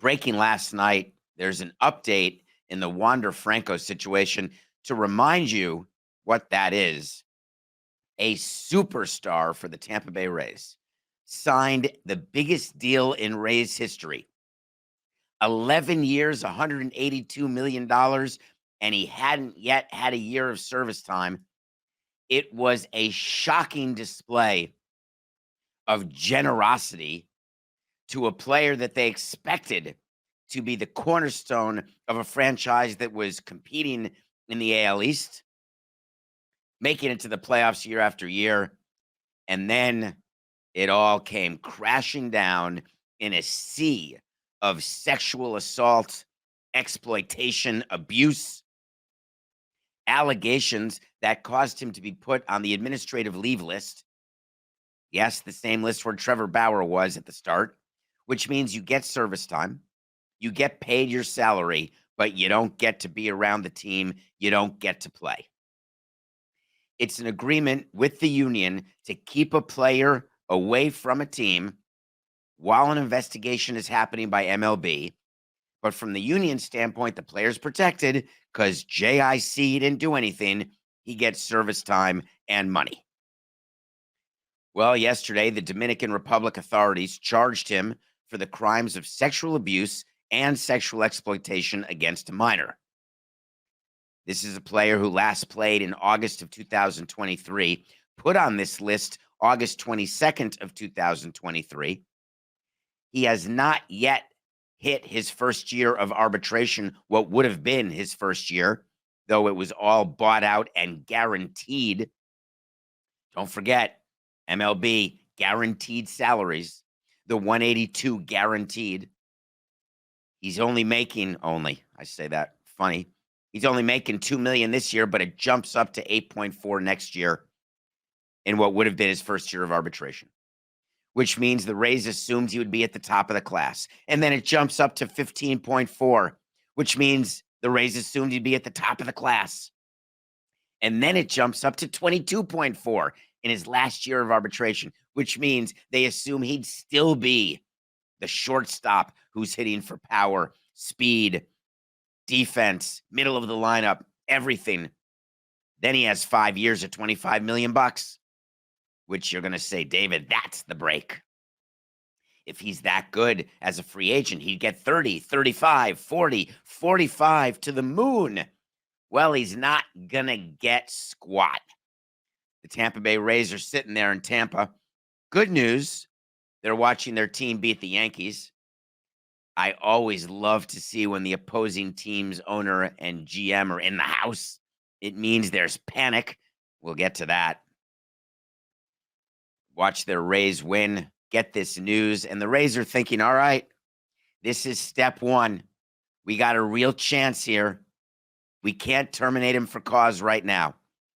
Breaking last night, there's an update in the Wander Franco situation. To remind you what that is, a superstar for the Tampa Bay Rays signed the biggest deal in Rays history. 11 years, $182 million, and he hadn't yet had a year of service time. It was a shocking display of generosity to a player that they expected to be the cornerstone of a franchise that was competing in the AL East, making it to the playoffs year after year. And then it all came crashing down in a sea of sexual assault, exploitation, abuse, allegations that caused him to be put on the administrative leave list. Yes, the same list where Trevor Bauer was at the start, which means you get service time, you get paid your salary, but you don't get to be around the team, you don't get to play. It's an agreement with the union to keep a player away from a team while an investigation is happening by MLB. But from the union standpoint, the player's protected because JIC didn't do anything. He gets service time and money. Well, yesterday, the Dominican Republic authorities charged him for the crimes of sexual abuse and sexual exploitation against a minor. This is a player who last played in August of 2023, put on this list August 22nd of 2023. He has not yet hit his first year of arbitration, what would have been his first year, though it was all bought out and guaranteed. Don't forget, MLB guaranteed salaries, the 182 guaranteed. He's only making, I say that funny. He's only making $2 million this year, but it jumps up to 8.4 next year in what would have been his first year of arbitration, which means the Rays assumed he would be at the top of the class. And then it jumps up to 15.4, which means the Rays assumed he'd be at the top of the class. And then it jumps up to 22.4 in his last year of arbitration, which means they assume he'd still be the shortstop who's hitting for power, speed, defense, middle of the lineup, everything. Then he has 5 years at $25 million, which you're going to say, David, that's the break. If he's that good as a free agent, he'd get 30, 35, 40, 45 to the moon. Well, he's not going to get squat. The Tampa Bay Rays are sitting there in Tampa. Good news, they're watching their team beat the Yankees. I always love to see when the opposing team's owner and GM are in the house. It means there's panic. We'll get to that. Watch their Rays win, get this news, and the Rays are thinking, all right, this is step one. We got a real chance here. We can't terminate him for cause right now.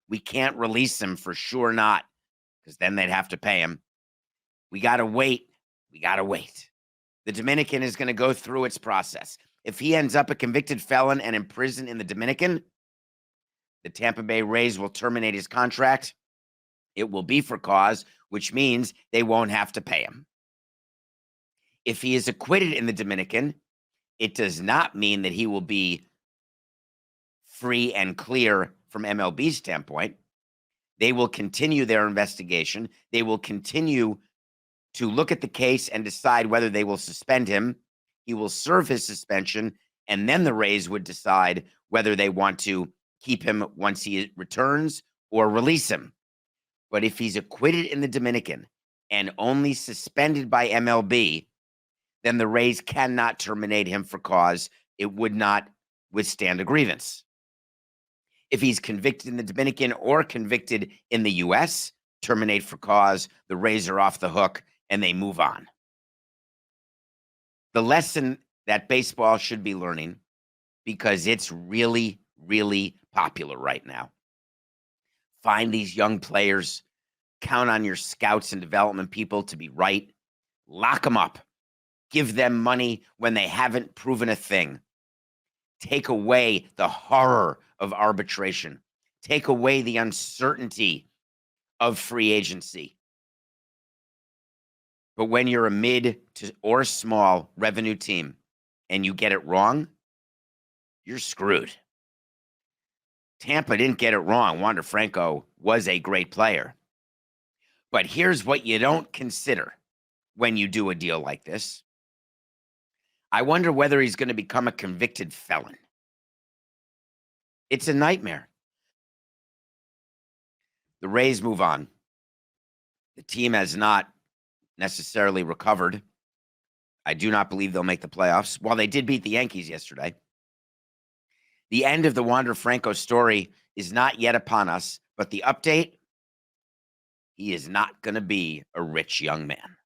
We can't release him for sure not, because then they'd have to pay him. We got to wait. We got to wait. The Dominican is going to go through its process. If he ends up a convicted felon and in prison in the Dominican, the Tampa Bay Rays will terminate his contract. It will be for cause, which means they won't have to pay him. If he is acquitted in the Dominican, it does not mean that he will be free and clear from MLB's standpoint. They will continue their investigation. They will continue to look at the case and decide whether they will suspend him. He will serve his suspension, and then the Rays would decide whether they want to keep him once he returns or release him. But if he's acquitted in the Dominican and only suspended by MLB, then the Rays cannot terminate him for cause. It would not withstand a grievance. If he's convicted in the Dominican or convicted in the U.S., terminate for cause, the Rays are off the hook and they move on. The lesson that baseball should be learning, because it's really, really popular right now. Find these young players, count on your scouts and development people to be right, lock them up, give them money when they haven't proven a thing. Take away the horror of arbitration. Take away the uncertainty of free agency. But when you're a mid to or small revenue team, and you get it wrong, you're screwed. Tampa didn't get it wrong. Wander Franco was a great player. But here's what you don't consider when you do a deal like this. I wonder whether he's going to become a convicted felon. It's a nightmare. The Rays move on. The team has not necessarily recovered. I do not believe they'll make the playoffs. While they did beat the Yankees yesterday, the end of the Wander Franco story is not yet upon us, but the update, he is not going to be a rich young man.